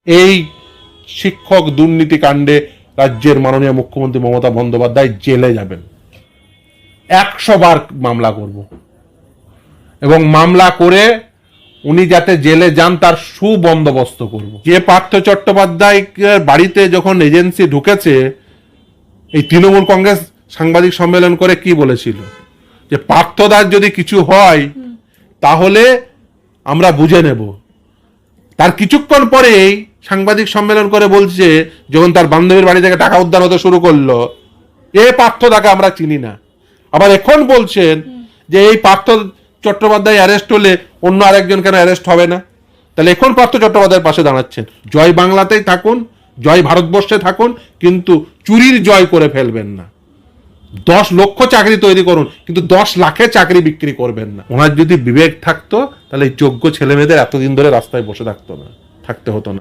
এই শিক্ষক দুর্নীতি কাণ্ডে রাজ্যের মাননীয় মুখ্যমন্ত্রী মমতা বন্দ্যোপাধ্যায় জেলে যাবেন। 100 বার মামলা করব এবং মামলা করে উনি যাতে জেলে যান তার সুবন্দোবস্ত করব। যে পার্থ চট্টোপাধ্যায় বাড়িতে যখন এজেন্সি ঢুকেছে, এই তৃণমূল কংগ্রেস সাংবাদিক সম্মেলন করে কি বলেছিল যে পার্থদার যদি কিছু হয় তাহলে আমরা বুঝে নেব। তার কিছুক্ষণ পরেই সাংবাদিক সম্মেলন করে বলছে, যখন তার বান্ধবীর বাড়ি থেকে টাকা উদ্ধার হতে শুরু করলো, এ পার্থদাকে আমরা চিনি না। আবার এখন বলছেন যে এই পার্থ চট্টোপাধ্যায় অ্যারেস্ট হলে অন্য আরেকজন কেন অ্যারেস্ট হবে না। তাহলে এখন পার্থ চট্টোপাধ্যায়ের পাশে দাঁড়াচ্ছেন। জয় বাংলাতেই থাকুন, জয় ভারতবর্ষে থাকুন, কিন্তু চুরির জয় করে ফেলবেন না। 10 লক্ষ চাকরি তৈরি করুন, কিন্তু 10 লাখের চাকরি বিক্রি করবেন না। ওনার যদি বিবেক থাকতো তাহলে যোগ্য ছেলে মেয়েদের এতদিন ধরে রাস্তায় বসে থাকতো না, থাকতে হতো না।